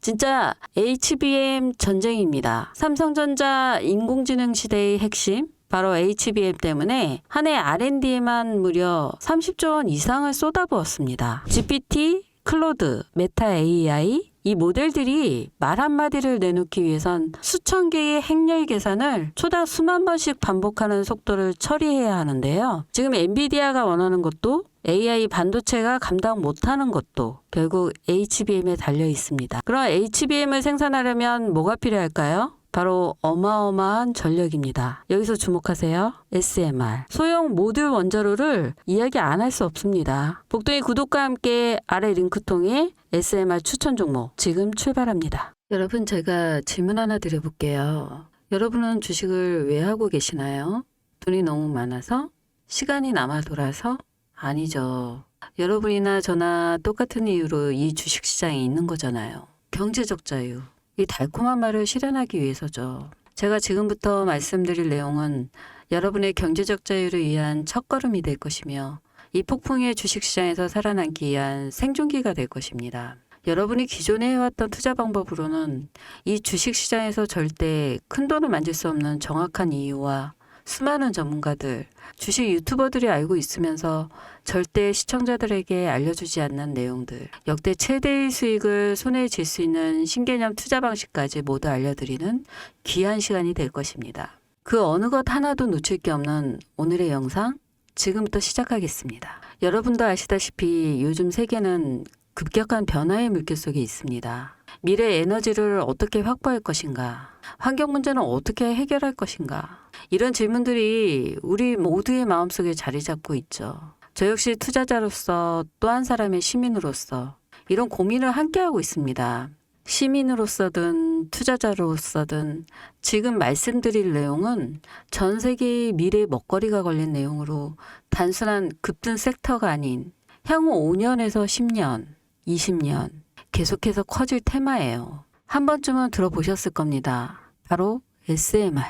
진짜 HBM 전쟁입니다. 삼성전자 인공지능 시대의 핵심 바로 HBM 때문에 한 해 R&D에만 무려 30조 원 이상을 쏟아부었습니다. GPT, 클로드, 메타 AI 이 모델들이 말 한마디를 내놓기 위해선 수천 개의 행렬 계산을 초당 수만 번씩 반복하는 속도를 처리해야 하는데요. 지금 엔비디아가 원하는 것도 AI 반도체가 감당 못하는 것도 결국 HBM에 달려 있습니다. 그럼 HBM을 생산하려면 뭐가 필요할까요? 바로 어마어마한 전력입니다. 여기서 주목하세요. SMR. 소형 모듈 원자로를 이야기 안 할 수 없습니다. 복동이 구독과 함께 아래 링크 통해 SMR 추천 종목 지금 출발합니다. 여러분 제가 질문 하나 드려볼게요. 여러분은 주식을 왜 하고 계시나요? 돈이 너무 많아서? 시간이 남아 돌아서? 아니죠. 여러분이나 저나 똑같은 이유로 이 주식시장에 있는 거잖아요. 경제적 자유. 이 달콤한 말을 실현하기 위해서죠. 제가 지금부터 말씀드릴 내용은 여러분의 경제적 자유를 위한 첫걸음이 될 것이며 이 폭풍의 주식시장에서 살아남기 위한 생존기가 될 것입니다. 여러분이 기존에 해왔던 투자 방법으로는 이 주식시장에서 절대 큰 돈을 만질 수 없는 정확한 이유와 수많은 전문가들, 주식 유튜버들이 알고 있으면서 절대 시청자들에게 알려주지 않는 내용들, 역대 최대의 수익을 손에 쥘 수 있는 신개념 투자 방식까지 모두 알려드리는 귀한 시간이 될 것입니다. 그 어느 것 하나도 놓칠 게 없는 오늘의 영상, 지금부터 시작하겠습니다. 여러분도 아시다시피 요즘 세계는 급격한 변화의 물결 속에 있습니다. 미래 에너지를 어떻게 확보할 것인가? 환경 문제는 어떻게 해결할 것인가? 이런 질문들이 우리 모두의 마음속에 자리 잡고 있죠. 저 역시 투자자로서 또 한 사람의 시민으로서 이런 고민을 함께하고 있습니다. 시민으로서든 투자자로서든 지금 말씀드릴 내용은 전 세계의 미래 먹거리가 걸린 내용으로 단순한 급등 섹터가 아닌 향후 5년에서 10년, 20년 계속해서 커질 테마예요. 한 번쯤은 들어보셨을 겁니다. 바로 SMR.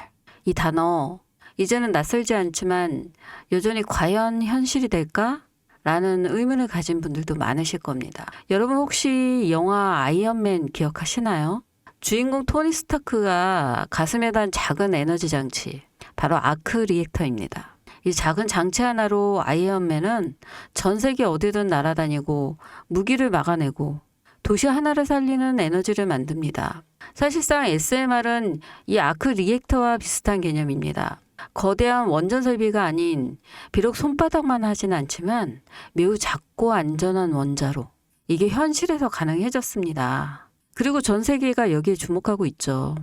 이 단어 이제는 낯설지 않지만 여전히 과연 현실이 될까? 라는 의문을 가진 분들도 많으실 겁니다. 여러분 혹시 영화 아이언맨 기억하시나요? 주인공 토니 스타크가 가슴에 단 작은 에너지 장치, 바로 아크 리액터입니다. 이 작은 장치 하나로 아이언맨은 전 세계 어디든 날아다니고 무기를 막아내고 도시 하나를 살리는 에너지를 만듭니다. 사실상 SMR은 이 아크 리액터와 비슷한 개념입니다. 거대한 원전 설비가 아닌 비록 손바닥만 하진 않지만 매우 작고 안전한 원자로. 이게 현실에서 가능해졌습니다. 그리고 전 세계가 여기에 주목하고 있죠.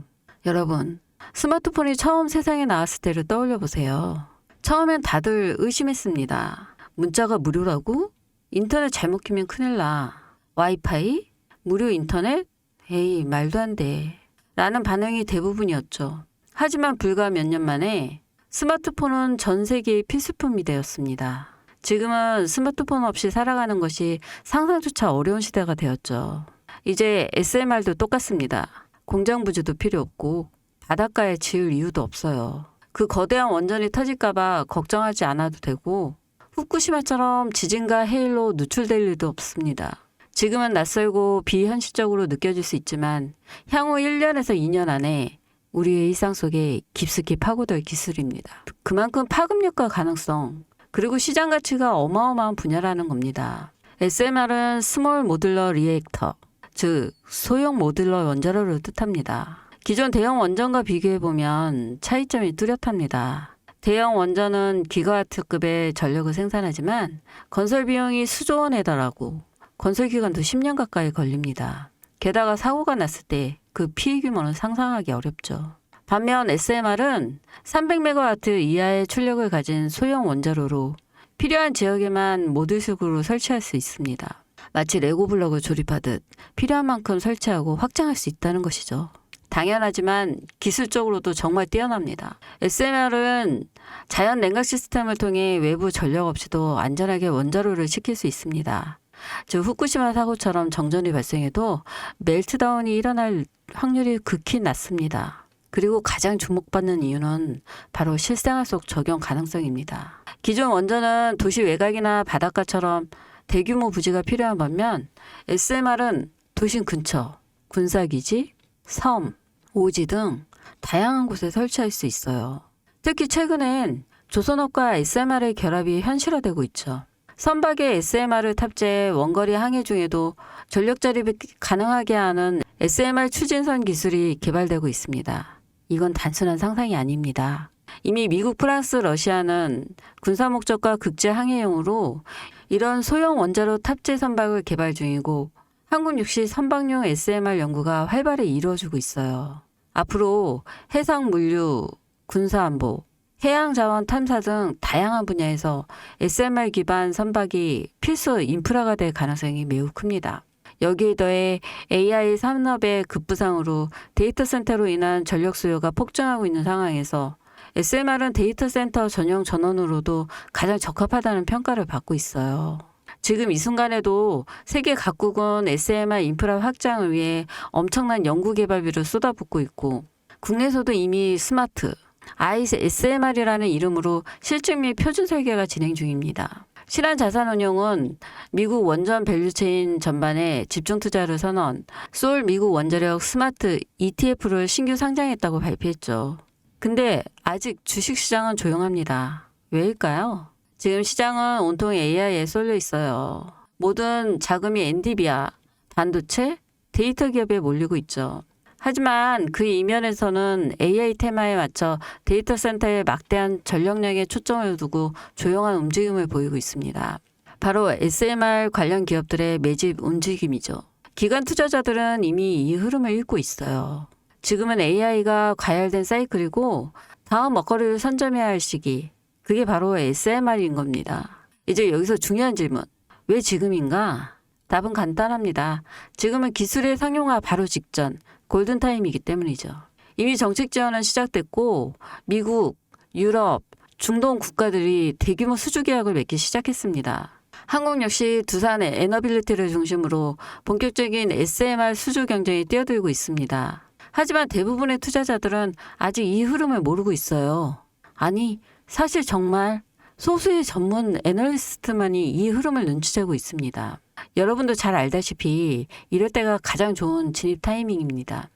여러분, 스마트폰이 처음 세상에 나왔을 때를 떠올려 보세요. 처음엔 다들 의심했습니다. 문자가 무료라고? 인터넷 잘못 키면 큰일 나. 와이파이? 무료 인터넷? 에이, 말도 안 돼. 라는 반응이 대부분이었죠. 하지만 불과 몇 년 만에 스마트폰은 전 세계의 필수품이 되었습니다. 지금은 스마트폰 없이 살아가는 것이 상상조차 어려운 시대가 되었죠. 이제 SMR도 똑같습니다. 공장 부지도 필요 없고 바닷가에 지을 이유도 없어요. 그 거대한 원전이 터질까봐 걱정하지 않아도 되고 후쿠시마처럼 지진과 해일로 누출될 일도 없습니다. 지금은 낯설고 비현실적으로 느껴질 수 있지만 향후 1년에서 2년 안에 우리의 일상 속에 깊숙이 파고들 기술입니다. 그만큼 파급력과 가능성, 그리고 시장 가치가 어마어마한 분야라는 겁니다. SMR은 스몰 모듈러 리액터, 즉 소형 모듈러 원자로를 뜻합니다. 기존 대형 원전과 비교해보면 차이점이 뚜렷합니다. 대형 원전은 기가와트급의 전력을 생산하지만 건설 비용이 수조 원에 달하고 건설 기간도 10년 가까이 걸립니다. 게다가 사고가 났을 때 그 피해 규모는 상상하기 어렵죠. 반면 SMR은 300MW 이하의 출력을 가진 소형 원자로로 필요한 지역에만 모듈식으로 설치할 수 있습니다. 마치 레고 블록을 조립하듯 필요한 만큼 설치하고 확장할 수 있다는 것이죠. 당연하지만 기술적으로도 정말 뛰어납니다. SMR은 자연 냉각 시스템을 통해 외부 전력 없이도 안전하게 원자로를 식힐 수 있습니다. 즉 후쿠시마 사고처럼 정전이 발생해도 멜트다운이 일어날 확률이 극히 낮습니다. 그리고 가장 주목받는 이유는 바로 실생활 속 적용 가능성입니다. 기존 원전은 도시 외곽이나 바닷가처럼 대규모 부지가 필요한 반면 SMR은 도심 근처, 군사기지, 섬, 오지 등 다양한 곳에 설치할 수 있어요. 특히 최근엔 조선업과 SMR의 결합이 현실화되고 있죠. 선박에 SMR을 탑재해 원거리 항해 중에도 전력 자립이 가능하게 하는 SMR 추진선 기술이 개발되고 있습니다. 이건 단순한 상상이 아닙니다. 이미 미국, 프랑스, 러시아는 군사 목적과 국제 항해용으로 이런 소형 원자로 탑재 선박을 개발 중이고 한국 역시 선박용 SMR 연구가 활발히 이루어지고 있어요. 앞으로 해상 물류, 군사안보, 해양자원 탐사 등 다양한 분야에서 SMR 기반 선박이 필수 인프라가 될 가능성이 매우 큽니다. 여기에 더해 AI 산업의 급부상으로 데이터 센터로 인한 전력 수요가 폭증하고 있는 상황에서 SMR은 데이터 센터 전용 전원으로도 가장 적합하다는 평가를 받고 있어요. 지금 이 순간에도 세계 각국은 SMR 인프라 확장을 위해 엄청난 연구 개발비를 쏟아붓고 있고 국내에서도 이미 스마트, SMR이라는 이름으로 실증 및 표준 설계가 진행 중입니다. 신한자산운용은 미국 원전 밸류체인 전반에 집중 투자를 선언, 소울 미국 원자력 스마트 ETF를 신규 상장했다고 발표했죠. 근데 아직 주식시장은 조용합니다. 왜일까요? 지금 시장은 온통 AI에 쏠려 있어요. 모든 자금이 엔비디아, 반도체, 데이터 기업에 몰리고 있죠. 하지만 그 이면에서는 AI 테마에 맞춰 데이터 센터에 막대한 전력량에 초점을 두고 조용한 움직임을 보이고 있습니다. 바로 SMR 관련 기업들의 매집 움직임이죠. 기관 투자자들은 이미 이 흐름을 읽고 있어요. 지금은 AI가 과열된 사이클이고 다음 먹거리를 선점해야 할 시기. 그게 바로 SMR인 겁니다. 이제 여기서 중요한 질문. 왜 지금인가? 답은 간단합니다. 지금은 기술의 상용화 바로 직전, 골든타임이기 때문이죠. 이미 정책 지원은 시작됐고 미국, 유럽, 중동 국가들이 대규모 수주 계약을 맺기 시작했습니다. 한국 역시 두산의 에너빌리티를 중심으로 본격적인 SMR 수주 경쟁에 뛰어들고 있습니다. 하지만 대부분의 투자자들은 아직 이 흐름을 모르고 있어요. 아니, 사실 정말 소수의 전문 애널리스트만이 이 흐름을 눈치채고 있습니다. 여러분도 잘 알다시피 이럴 때가 가장 좋은 진입 타이밍입니다.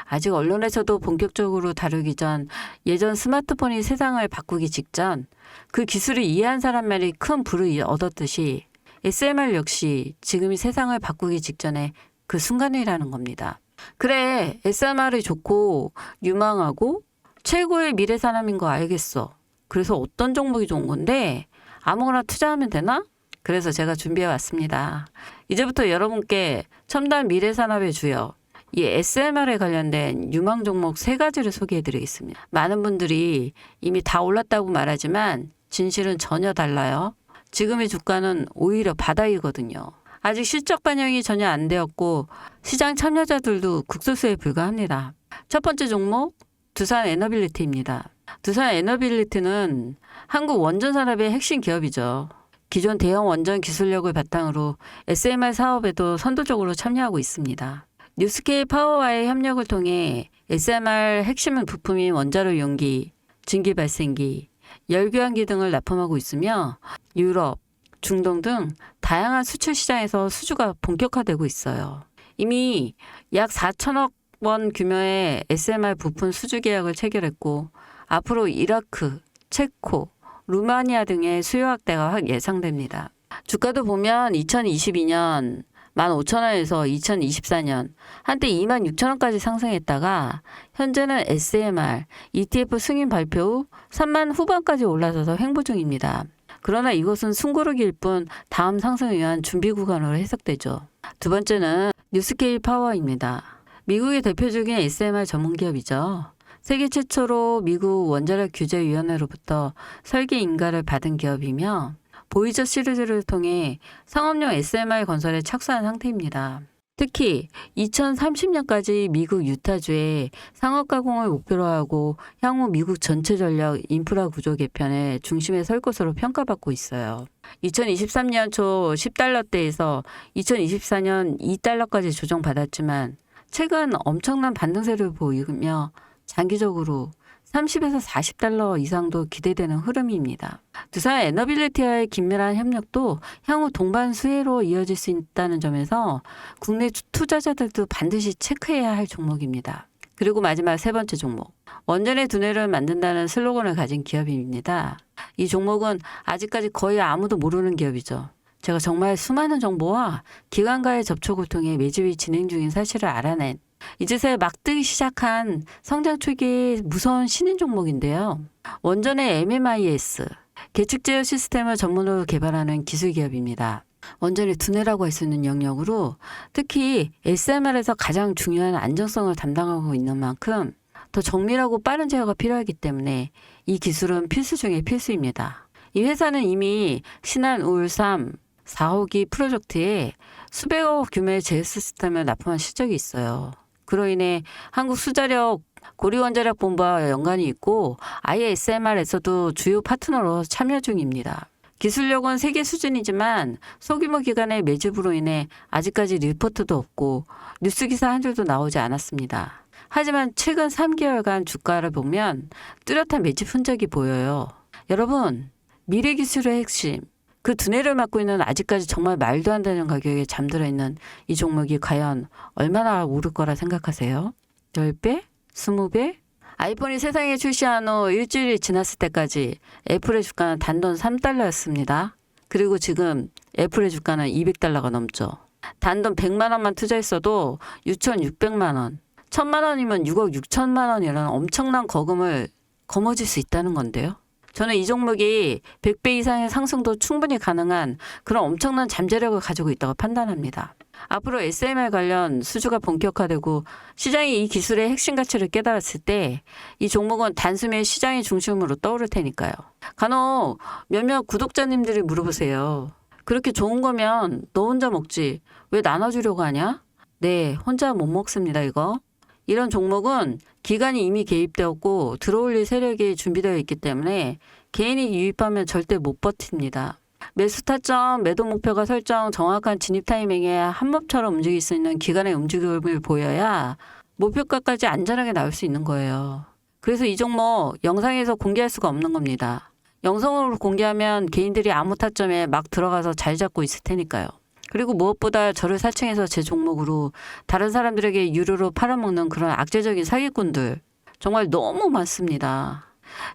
아직 언론에서도 본격적으로 다루기 전 예전 스마트폰이 세상을 바꾸기 직전 그 기술을 이해한 사람만이 큰 부를 얻었듯이 SMR 역시 지금이 세상을 바꾸기 직전에 그 순간이라는 겁니다. 그래, SMR이 좋고 유망하고 최고의 미래 산업인 거 알겠어. 그래서 어떤 종목이 좋은 건데 아무거나 투자하면 되나? 그래서 제가 준비해 왔습니다. 이제부터 여러분께 첨단 미래 산업의 주역, 이 SMR에 관련된 유망 종목 3가지를 소개해 드리겠습니다. 많은 분들이 이미 다 올랐다고 말하지만 진실은 전혀 달라요. 지금의 주가는 오히려 바닥이거든요. 아직 실적 반영이 전혀 안 되었고 시장 참여자들도 극소수에 불과합니다. 첫 번째 종목, 두산 에너빌리티입니다. 두산 에너빌리티는 한국 원전 산업의 핵심 기업이죠. 기존 대형 원전 기술력을 바탕으로 SMR 사업에도 선도적으로 참여하고 있습니다. 뉴스케일 파워와의 협력을 통해 SMR 핵심 부품인 원자로 용기, 증기 발생기, 열교환기 등을 납품하고 있으며 유럽, 중동 등 다양한 수출 시장에서 수주가 본격화되고 있어요. 이미 약 4천억 원 규모의 SMR 부품 수주 계약을 체결했고 앞으로 이라크, 체코, 루마니아 등의 수요 확대가 예상됩니다. 주가도 보면 2022년 15,000원에서 2024년 한때 26,000원까지 상승했다가 현재는 SMR, ETF 승인 발표 후 3만 후반까지 올라서서 횡보 중입니다. 그러나 이것은 숨고르기일 뿐 다음 상승을 위한 준비 구간으로 해석되죠. 두 번째는 뉴스케일 파워입니다. 미국의 대표적인 SMR 전문기업이죠. 세계 최초로 미국 원자력 규제위원회로부터 설계 인가를 받은 기업이며 보이저 시리즈를 통해 상업용 SMR 건설에 착수한 상태입니다. 특히 2030년까지 미국 유타주에 상업 가공을 목표로 하고 향후 미국 전체 전력 인프라 구조 개편의 중심에 설 것으로 평가받고 있어요. 2023년 초 10달러대에서 2024년 2달러까지 조정받았지만 최근 엄청난 반등세를 보이며 장기적으로 30에서 40달러 이상도 기대되는 흐름입니다. 두산 에너빌리티와의 긴밀한 협력도 향후 동반 수혜로 이어질 수 있다는 점에서 국내 투자자들도 반드시 체크해야 할 종목입니다. 그리고 마지막 세 번째 종목. 원전의 두뇌를 만든다는 슬로건을 가진 기업입니다. 이 종목은 아직까지 거의 아무도 모르는 기업이죠. 제가 정말 수많은 정보와 기관과의 접촉을 통해 매집이 진행 중인 사실을 알아낸 이제서야 막 뜨기 시작한 성장 초기의 무서운 신인 종목인데요. 원전의 MMIS, 계측 제어 시스템을 전문으로 개발하는 기술 기업입니다. 원전의 두뇌라고 할 수 있는 영역으로 특히 SMR에서 가장 중요한 안정성을 담당하고 있는 만큼 더 정밀하고 빠른 제어가 필요하기 때문에 이 기술은 필수 중의 필수입니다. 이 회사는 이미 신한 우울3 4호기 프로젝트에 수백억 규모의 제어 시스템을 납품한 실적이 있어요. 그로 인해 한국수자력 고리원자력본부와 연관이 있고 아예 SMR에서도 주요 파트너로 참여 중입니다. 기술력은 세계 수준이지만 소규모 기관의 매집으로 인해 아직까지 리포트도 없고 뉴스기사 한 줄도 나오지 않았습니다. 하지만 최근 3개월간 주가를 보면 뚜렷한 매집 흔적이 보여요. 여러분, 미래 기술의 핵심, 그 두뇌를 맡고 있는 아직까지 정말 말도 안 되는 가격에 잠들어 있는 이 종목이 과연 얼마나 오를 거라 생각하세요? 10배? 20배? 아이폰이 세상에 출시한 후 일주일이 지났을 때까지 애플의 주가는 단돈 3달러였습니다. 그리고 지금 애플의 주가는 200달러가 넘죠. 단돈 100만 원만 투자했어도 6,600만 원, 1,000만 원이면 6억 6천만 원이라는 엄청난 거금을 거머쥘 수 있다는 건데요. 저는 이 종목이 100배 이상의 상승도 충분히 가능한 그런 엄청난 잠재력을 가지고 있다고 판단합니다. 앞으로 SMR 관련 수주가 본격화되고 시장이 이 기술의 핵심 가치를 깨달았을 때 이 종목은 단숨에 시장의 중심으로 떠오를 테니까요. 간혹 몇몇 구독자님들이 물어보세요. 그렇게 좋은 거면 너 혼자 먹지 왜 나눠주려고 하냐? 네, 혼자 못 먹습니다 이거. 이런 종목은 기관이 이미 개입되었고 들어올릴 세력이 준비되어 있기 때문에 개인이 유입하면 절대 못 버팁니다. 매수 타점, 매도 목표가 설정, 정확한 진입 타이밍에 한몸처럼 움직일 수 있는 기관의 움직임을 보여야 목표가까지 안전하게 나올 수 있는 거예요. 그래서 이 종목 영상에서 공개할 수가 없는 겁니다. 영상으로 공개하면 개인들이 아무 타점에 막 들어가서 잘 잡고 있을 테니까요. 그리고 무엇보다 저를 사칭해서 제 종목으로 다른 사람들에게 유료로 팔아먹는 그런 악재적인 사기꾼들 정말 너무 많습니다.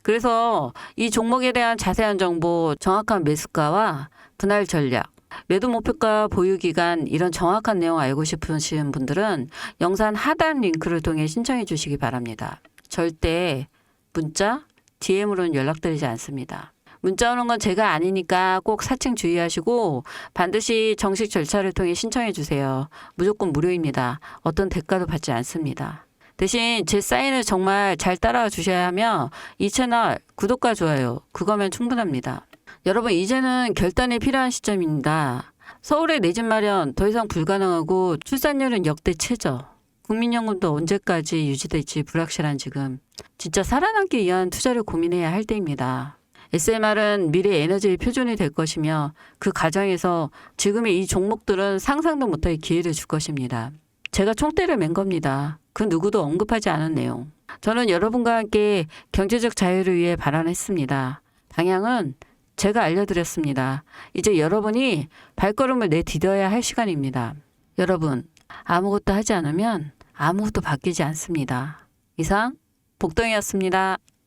그래서 이 종목에 대한 자세한 정보, 정확한 매수가와 분할 전략, 매도 목표가 보유 기간 이런 정확한 내용 알고 싶으신 분들은 영상 하단 링크를 통해 신청해 주시기 바랍니다. 절대 문자, DM으로는 연락드리지 않습니다. 문자 오는 건 제가 아니니까 꼭 사칭 주의하시고 반드시 정식 절차를 통해 신청해 주세요. 무조건 무료입니다. 어떤 대가도 받지 않습니다. 대신 제 사인을 정말 잘 따라와 주셔야 하며 이 채널 구독과 좋아요 그거면 충분합니다. 여러분 이제는 결단이 필요한 시점입니다. 서울의 내 집 마련 더 이상 불가능하고 출산율은 역대 최저. 국민연금도 언제까지 유지될지 불확실한 지금 진짜 살아남기 위한 투자를 고민해야 할 때입니다. SMR은 미래 에너지의 표준이 될 것이며 그 과정에서 지금의 이 종목들은 상상도 못할 기회를 줄 것입니다. 제가 총대를 맨 겁니다. 그 누구도 언급하지 않은 내용. 저는 여러분과 함께 경제적 자유를 위해 발언했습니다. 방향은 제가 알려드렸습니다. 이제 여러분이 발걸음을 내디뎌야 할 시간입니다. 여러분, 아무것도 하지 않으면 아무것도 바뀌지 않습니다. 이상 복덩이였습니다.